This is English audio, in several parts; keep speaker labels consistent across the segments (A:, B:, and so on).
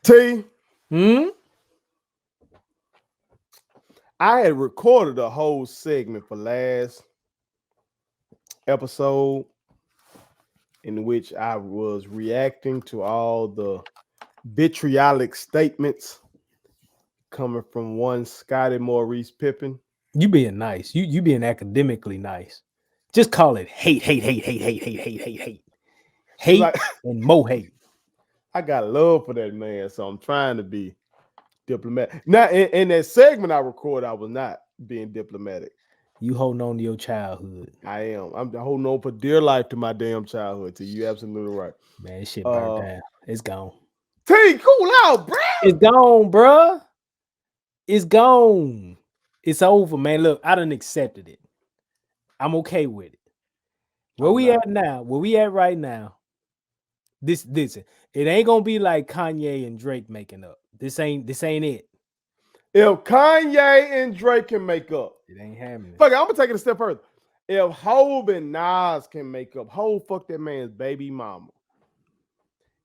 A: T,
B: Hmm.
A: I had recorded a whole segment for last episode in which I was reacting to all the vitriolic statements coming from one Scottie Maurice Pippen.
B: You being nice. You being academically nice. Just call it hate, hate, hate, hate, hate, hate, hate, hate, hate, hate,
A: Like
B: and more hate.
A: I got love for that man, so I'm trying to be diplomatic. Now, in that segment I recorded, I was not being diplomatic.
B: You holding on to your childhood,
A: I am. I'm holding on for dear life to my damn childhood. To you, absolutely right.
B: man. This shit burnt
A: Uh,
B: down. It's gone.
A: T, cool out, bro.
B: It's gone, bruh. It's gone. It's over, man. Look, I done accepted it. I'm okay with it. Where
A: I'm
B: we
A: not.
B: at now? Where we at right now? This it ain't gonna be like Kanye and Drake making up. This ain't it.
A: If Kanye and Drake can make up,
B: It ain't happening.
A: fuck it, I'm gonna take it a step further. If Hov and Nas can make up, Hov fuck that man's baby mama.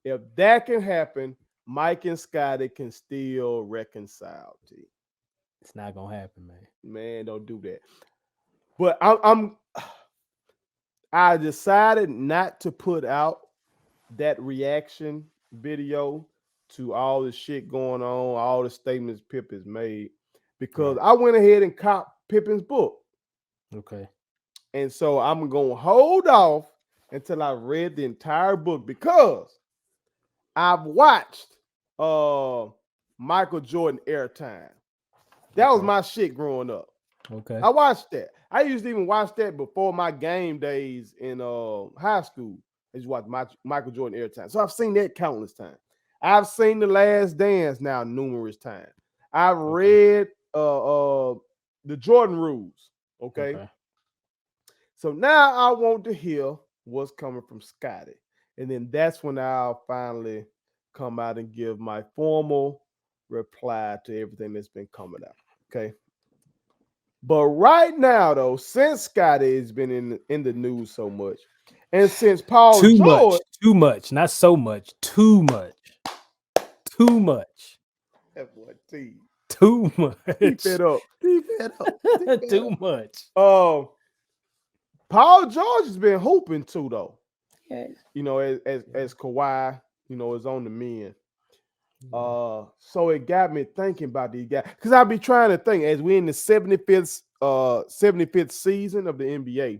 A: If that can happen, Mike and Scotty can still reconcile. T.
B: It's not gonna happen, man.
A: Man, don't do that. But I decided not to put out that reaction video to all the shit going on, all the statements Pip has made, because I went ahead and copped Pippin's book.
B: Okay.
A: And so I'm going to hold off until I read the entire book because I've watched Michael Jordan Airtime. That was my shit growing up.
B: Okay.
A: I watched that. I used to even watch that before my game days in high school. I used to watch Michael Jordan Airtime. So I've seen that countless times. I've seen The Last Dance now numerous times. I've read the Jordan Rules. Okay. So now I want to hear what's coming from Scotty. And then that's when I'll finally come out and give my formal reply to everything that's been coming out. Okay. But right now, though, since Scotty has been in the news so much, and since Paul George,
B: too much, not so much, too much. Too much.
A: F1T.
B: Too much.
A: Keep it up. Keep it up.
B: Too much.
A: Paul George has been hooping too, though.
B: Yeah.
A: You know, as Kawhi, you know, is on the men. So it got me thinking about these guys because I'll be trying to think as we're in the 75th season of the NBA.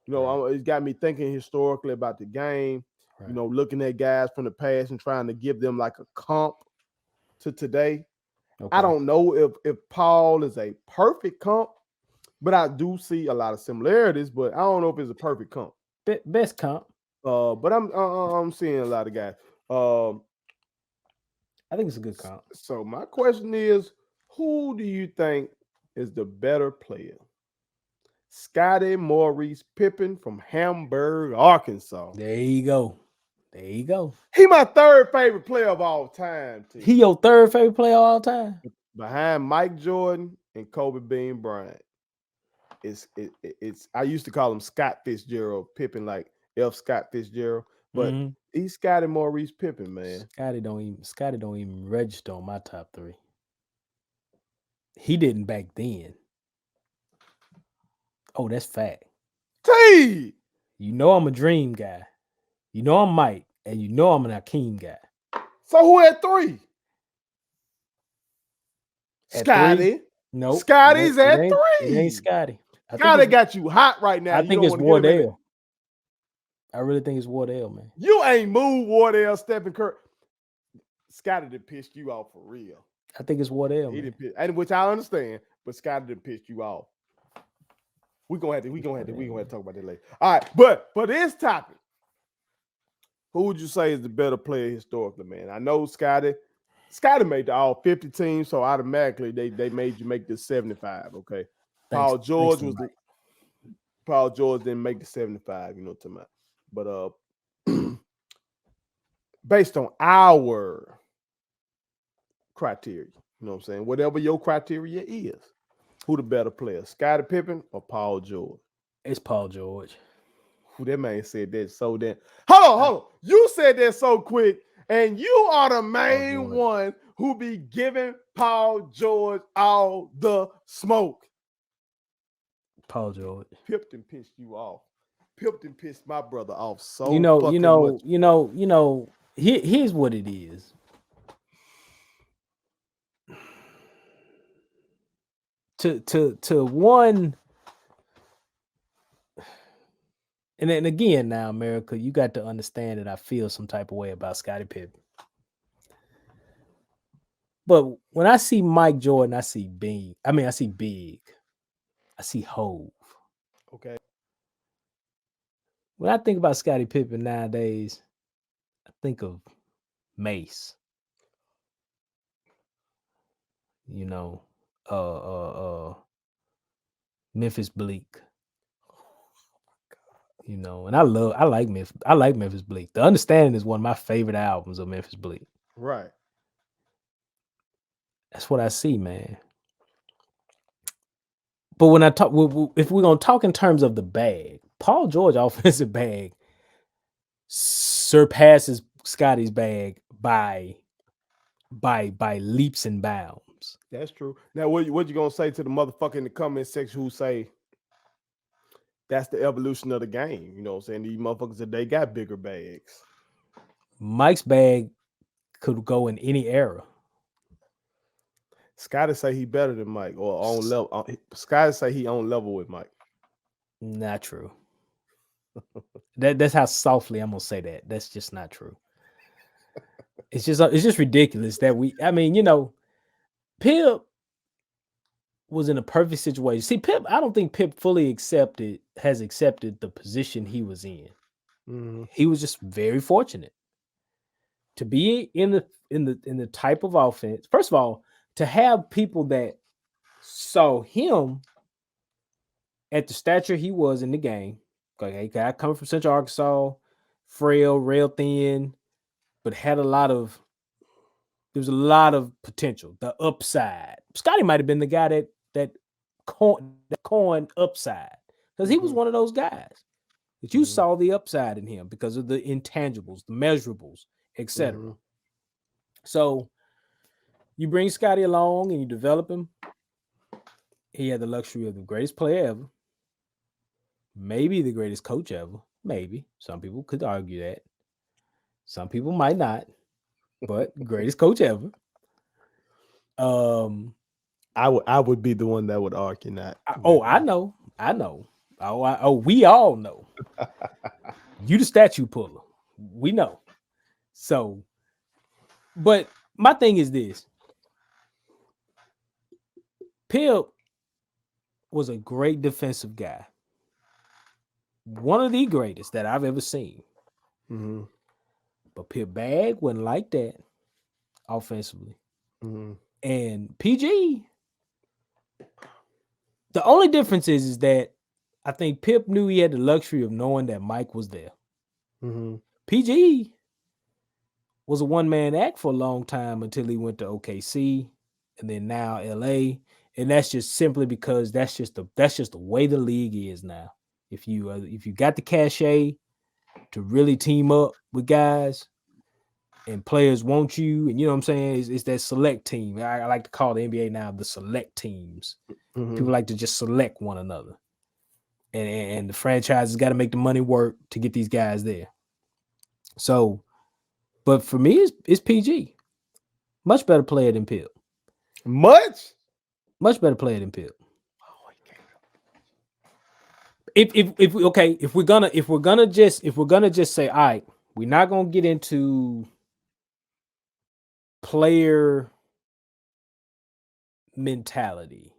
A: You know, it's got me thinking historically about the game. You know, looking at guys from the past and trying to give them like a comp to today. I don't know if Paul is a perfect comp, but I do see a lot of similarities. But I don't know if it's a perfect comp.
B: Best comp.
A: But I'm seeing a lot of guys.
B: I think it's a good comp.
A: So my question is, who do you think is the better player? Scottie Maurice Pippen from Hamburg, Arkansas.
B: There you go. There you go.
A: He my third favorite player of all time. T.
B: He your third favorite player of all time?
A: Behind Mike Jordan and Kobe Bean Bryant. It's I used to call him Scott Fitzgerald, Pippen like F. Scott Fitzgerald, but he's Scottie Maurice Pippen, man.
B: Scottie don't even register on my top three. He didn't back then. Oh, that's fact.
A: T.
B: You know I'm a dream guy. You know I'm Mike, and you know I'm an Akeem guy.
A: So who had three? Scottie.
B: No,
A: Scotty's at three.
B: It ain't Scottie.
A: Scottie got you hot right now.
B: I think it's Wardell. I really think it's Wardell, man.
A: You ain't moved Wardell, Stephen Curry. Scottie done pissed you off for real.
B: I think it's Wardell, man.
A: And which I understand, but Scottie done pissed you off. We're gonna have to talk about that later. All right, but for this topic, who would you say is the better player historically, man? I know Scottie made the all 50 teams, so automatically they made you make the 75. Okay. Paul George didn't make the 75, you know what I'm talking about. But based on our criteria, you know what I'm saying? Whatever your criteria is, who the better player, Scottie Pippen or Paul George?
B: It's Paul George.
A: Who that man said that so damn. Hold on. You said that so quick. And you are the
B: Paul
A: main
B: George.
A: one who be giving Paul George all the smoke.
B: Paul George.
A: Pipton pissed you off. Pipton pissed my brother off
B: You
A: so
B: know, you
A: fucking
B: know,
A: much.
B: you know, you know. Here's what it is. To one, and then again, now America, you got to understand that I feel some type of way about Scottie Pippen. But when I see Mike Jordan, I see big. I mean, I see big. I see Hove.
A: Okay.
B: When I think about Scottie Pippen nowadays, I think of Mace. You know, Memphis Bleak. You know, and I like Memphis Bleak. The Understanding is one of my favorite albums of Memphis Bleak.
A: Right.
B: That's what I see, man. But when I talk, if we're gonna talk in terms of the bag, Paul George offensive bag surpasses Scottie's bag by leaps and bounds.
A: That's true. Now, what you gonna say to the motherfucker in the comment section who say that's the evolution of the game? You know what I'm saying? These motherfuckers today got bigger bags.
B: Mike's bag could go in any era.
A: Scotty say he better than Mike or on level. Scotty say he on level with Mike.
B: Not true. That's how softly I'm gonna say that. That's just not true. It's just ridiculous that I mean, you know, Pip was in a perfect situation. See, Pip, I don't think Pip fully has accepted the position he was in.
A: Mm-hmm.
B: He was just very fortunate to be in the type of offense. First of all, to have people that saw him at the stature he was in the game. Okay, guy coming from Central Arkansas, frail, rail thin, but had there was a lot of potential, the upside. Scottie might have been the guy that coined upside because he was one of those guys that you saw the upside in him because of the intangibles, the measurables, etc. So you bring Scottie along and you develop him. He had the luxury of the greatest player ever, maybe the greatest coach ever. Maybe some people could argue that. Some people might not, but greatest coach ever.
A: I would be the one that would argue that.
B: I know. We all know. You the statue puller. We know. So, but my thing is this. Pip was a great defensive guy. One of the greatest that I've ever seen.
A: Mm-hmm.
B: But Pip Bag wasn't like that offensively.
A: Mm-hmm.
B: And PG, the only difference is that I think Pip knew he had the luxury of knowing that Mike was there.
A: Mm-hmm.
B: PG was a one-man act for a long time until he went to OKC and then now LA. And that's just simply because that's just the way the league is now. If you got the cachet to really team up with guys and players want you, and you know what I'm saying, it's that select team. I like to call the NBA now the select teams.
A: Mm-hmm.
B: People like to just select one another. And the franchise has got to make the money work to get these guys there. So, but for me, it's PG. Much better player than Pip.
A: Much
B: better player than Pip. If okay, if we're gonna just say, all right, we're not gonna get into player mentality.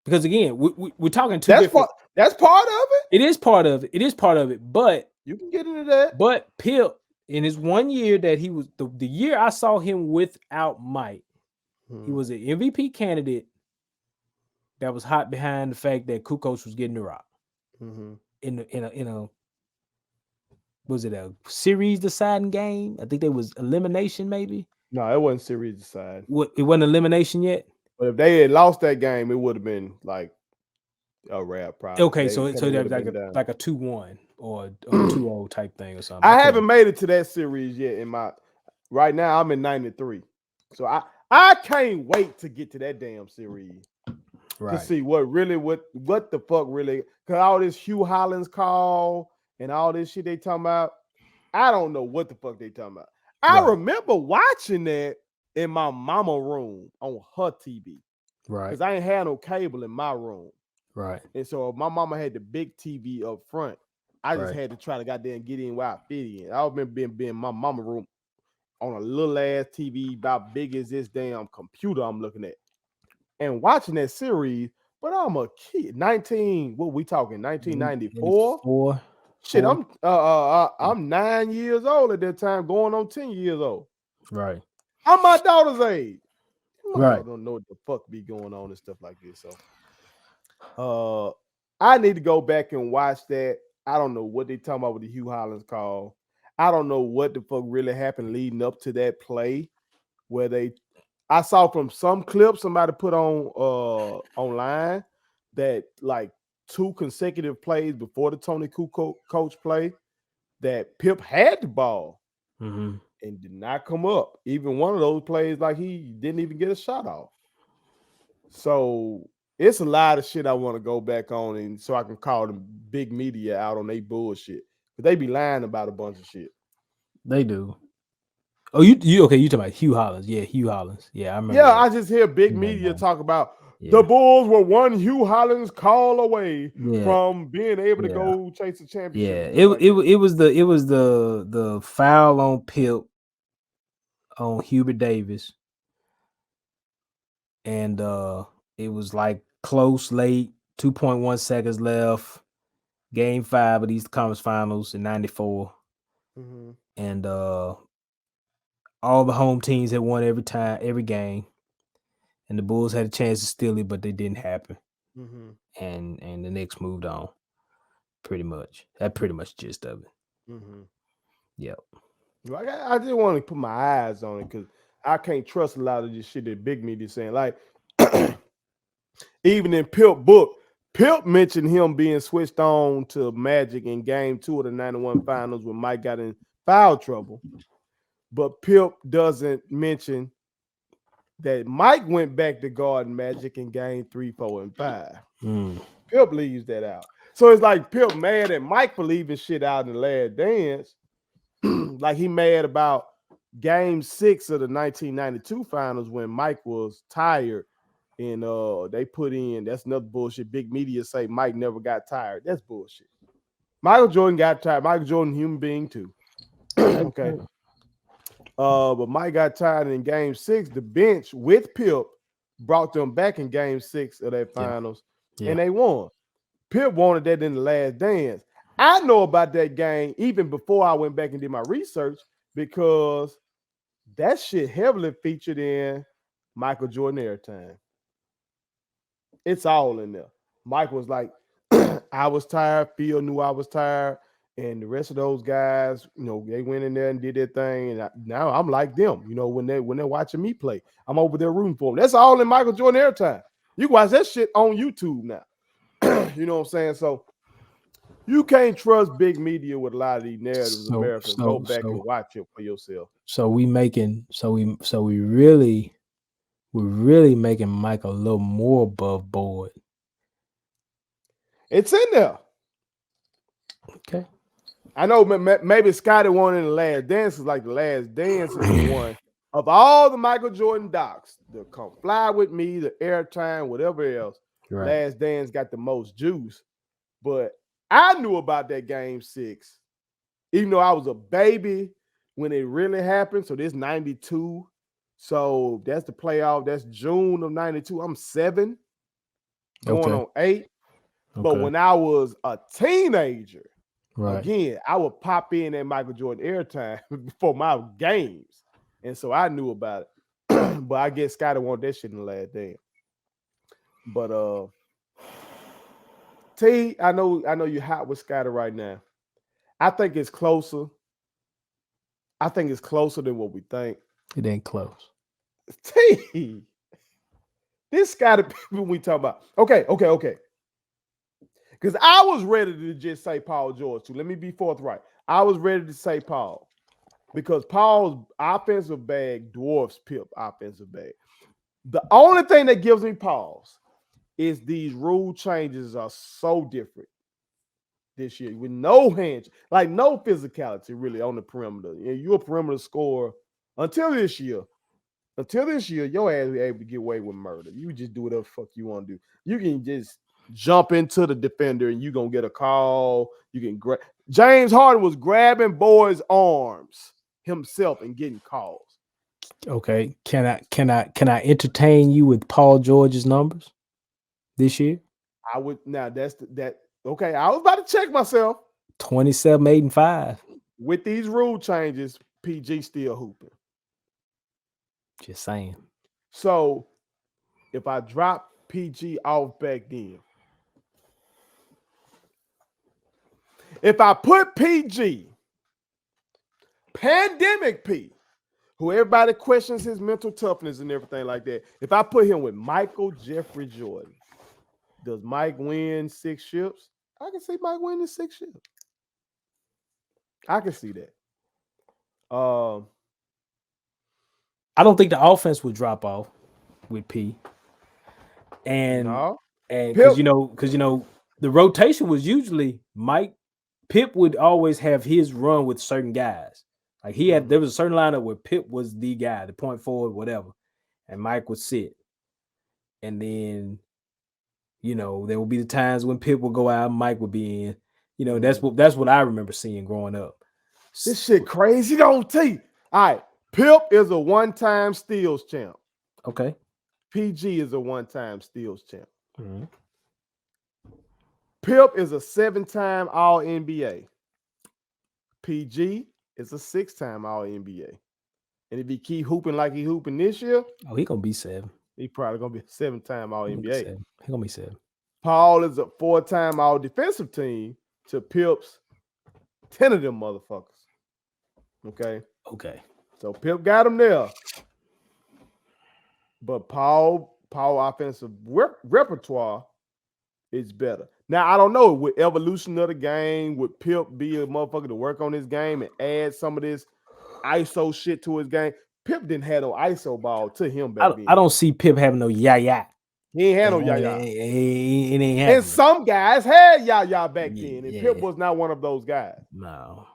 B: Because again, we're talking two different.
A: That's part of it.
B: It is part of it. It is part of it. But
A: you can get into that.
B: But Pip, in his 1 year that he was the year I saw him without Mike, he was an MVP candidate that was hot behind the fact that Kukoc was getting the rock. In a was it a series deciding game? I think there was elimination, maybe.
A: No, it wasn't series deciding.
B: It wasn't elimination yet.
A: But if they had lost that game, it would have been like a rap probably.
B: Okay,
A: They
B: so
A: because it would
B: that's
A: have been down.
B: like a 2-1 or 2-0 type thing or something.
A: I
B: Okay,
A: haven't made it to that series yet. In my right now, I'm in 93, so I can't wait to get to that damn series to
B: right,
A: see what the fuck really, because all this Hugh Hollins call and all this shit they talking about. I don't know what the fuck they talking about. I
B: right,
A: remember watching that in my mama room on her TV
B: right,
A: because I ain't had no cable in my room.
B: right,
A: And so my mama had the big TV up front. I just
B: right.
A: had to try to goddamn get in where I fit in. I remember being in my mama room on a little ass TV about big as this damn computer I'm looking at and watching that series. But I'm a kid, 19. What we talking? 1994.
B: 94,
A: Shit,
B: 4.
A: I'm 9 years old at that time, going on 10 years old.
B: Right,
A: I'm my daughter's age.
B: right.
A: Motherfucker don't know what the fuck be going on and stuff like this. So I need to go back and watch that. I don't know what they talking about with the Hugh Hollins call. I don't know what the fuck really happened leading up to that play where I saw from some clips somebody put on online that like two consecutive plays before the Tony coach play that Pip had the ball
B: Mm-hmm.
A: and did not come up. Even one of those plays, like he didn't even get a shot off. So it's a lot of shit I want to go back on, and so I can call them big media out on they bullshit. But they be lying about a bunch of shit.
B: They do. Oh, you okay? You talking about Hugh Hollins? Yeah, Hugh Hollins. Yeah, I remember
A: Yeah,
B: that.
A: I just hear big
B: In that
A: media
B: game.
A: talk about the
B: Yeah,
A: Bulls were one Hugh Hollins call away
B: yeah,
A: from being able to
B: yeah,
A: go chase a championship
B: yeah.
A: and
B: It
A: stuff like
B: it
A: that.
B: wa- it was the foul on Pip on Hubert Davis, and it was like close late, 2.1 seconds left, game 5 of these conference finals in '94,
A: Mm-hmm,
B: and all the home teams had won every game, and the Bulls had a chance to steal it, but they didn't happen,
A: mm-hmm,
B: and the Knicks moved on. Pretty much, that pretty much gist of it.
A: mm-hmm.
B: Yep.
A: Like I just want to put my eyes on it because I can't trust a lot of this shit that big media saying. Like even in Pip book, Pip mentioned him being switched on to Magic in game 2 of the 91 finals when Mike got in foul trouble. But Pip doesn't mention that Mike went back to guard Magic in game 3, 4, and 5.
B: Mm.
A: Pip leaves that out. So it's like Pip mad at Mike for leaving shit out in the last dance. Like he mad about game 6 of the 1992 finals when Mike was tired and they put in, that's another bullshit. Big media say Mike never got tired. That's bullshit. Michael Jordan got tired. Michael Jordan, human being too. Okay. But Mike got tired in game 6. The bench with Pip brought them back in game 6 of that
B: Yeah.
A: finals,
B: Yeah.
A: and they won. Pip wanted that in the last dance. I know about that game even before I went back and did my research because that shit heavily featured in Michael Jordan airtime. It's all in there. Mike was like, I was tired. Phil knew I was tired. And the rest of those guys, they went in there and did their thing. And now I'm like them, when they're watching me play. I'm over there rooting for them. That's all in Michael Jordan airtime. You can watch that shit on YouTube now. You know what I'm saying? So you can't trust big media with a lot of these narratives,
B: So
A: America. Go
B: so
A: back and
B: so
A: watch it for yourself.
B: so we making we really we're really making Mike a little more above board.
A: It's in there.
B: Okay.
A: I know maybe Scottie won in the last dance, like the last dance is the one of all the Michael Jordan docs, the Come Fly With Me, the Airtime, whatever else.
B: Right.
A: Last dance got the most juice. But I knew about that game 6, even though I was a baby when it really happened. So this 92. So that's the playoff. That's June of 92. I'm 7, going
B: Okay.
A: on 8. But
B: Okay.
A: when I was a teenager,
B: Right.
A: again, I would pop in at Michael Jordan airtime before my games. And so I knew about it. But I guess Scottie wanted that shit in the last day. But T, I know you're hot with Scottie right now. I think it's closer. I think it's closer than what we think.
B: It ain't close.
A: T, this Scottie Pippen we talk about. Okay. Because I was ready to just say Paul George too. Let me be forthright. I was ready to say Paul because Paul's offensive bag dwarfs Pip offensive bag. The only thing that gives me pause is these rule changes are so different this year with no hands, like no physicality really on the perimeter. You're a perimeter scorer until this year. Until this year, your ass be able to get away with murder. You just do whatever the fuck you want to do. You can just jump into the defender and you're going to get a call. You can grab. James Harden was grabbing boys' arms himself and getting calls.
B: Okay. Can I entertain you with Paul George's numbers this year?
A: I would now that okay. I was about to check myself.
B: 27, 8, and 5.
A: With these rule changes, PG still hooping.
B: Just saying.
A: So if I drop PG off back then, if I put PG, pandemic P, who everybody questions his mental toughness and everything like that, if I put him with Michael Jeffrey Jordan, does Mike win 6 ships? I can see Mike winning 6 ships. I can see that.
B: I don't think the offense would drop off with P. And because the rotation was usually Pip would always have his run with certain guys. Like there was a certain lineup where Pip was the guy, the point forward, whatever, and Mike would sit. And then, there would be the times when Pip would go out, Mike would be in. That's what I remember seeing growing up.
A: This shit crazy, don't T. All right. Pip is a one-time steals champ.
B: Okay.
A: PG is a one-time steals champ.
B: Mm-hmm.
A: Pip is a 7-time All-NBA. PG is a 6-time All-NBA. And if he keep hooping like he hooping this year,
B: he gonna be 7.
A: He probably gonna be a 7-time All-NBA.
B: He gonna be 7.
A: Paul is a 4-time All-Defensive Team to Pip's 10 of them motherfuckers. Okay. So Pip got him there. But Paul offensive repertoire is better. Now, I don't know, with evolution of the game, would Pip be a motherfucker to work on his game and add some of this ISO shit to his game? Pip didn't have no ISO ball to him back then.
B: I don't see Pip having no yah-yah.
A: He ain't had no yah-yah.
B: He ain't
A: and some guys had yah-yah back then, and Pip was not one of those guys.
B: No.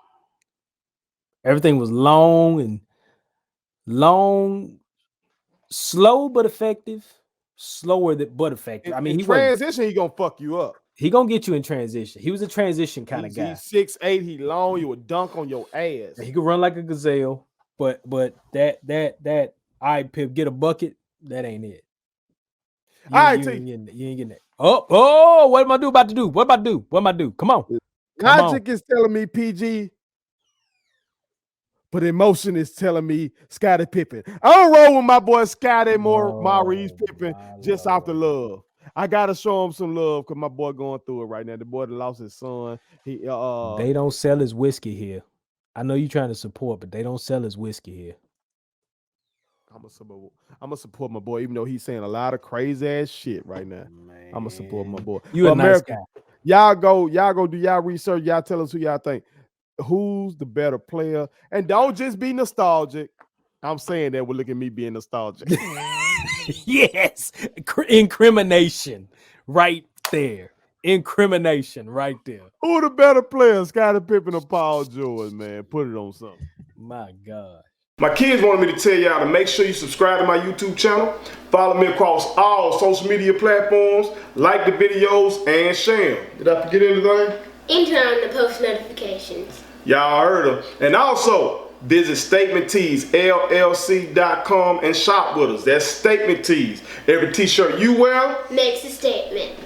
B: Everything was long, slow but effective. Slower but effective.
A: In transition, he gonna fuck you up.
B: He gonna get you in transition. He was a transition kind of guy.
A: He's 6'8", he long, he would dunk on your ass.
B: He could run like a gazelle, but that all right, Pip, get a bucket, that ain't it. You ain't getting that. Oh, what am I about to do? What am I do? Come on.
A: Logic is telling me PG, but emotion is telling me Scottie Pippen. I don't roll with my boy Scottie Maurice Pippen just off the love. I gotta show him some love because my boy going through it right now. The boy that lost his son.
B: They don't sell his whiskey here. I know you're trying to support, but they don't sell his whiskey here.
A: I'm gonna support my boy, even though he's saying a lot of crazy ass shit right now.
B: Man.
A: I'm gonna support my boy.
B: You a nice guy.
A: Y'all go do y'all research. Y'all tell us who y'all think. Who's the better player? And don't just be nostalgic. I'm saying that. Look at me being nostalgic.
B: Yes. Incrimination right there. Incrimination right there.
A: Who the better player? Scottie Pippen or Paul George, man? Put it on something.
B: My God.
A: My kids wanted me to tell y'all to make sure you subscribe to my YouTube channel. Follow me across all social media platforms. Like the videos and share them. Did I forget anything?
C: And turn on the post notifications.
A: Y'all heard them. And also, visit Statement Tees, LLC.com and shop with us. That's Statement Tees. Every t-shirt you wear
C: makes a statement.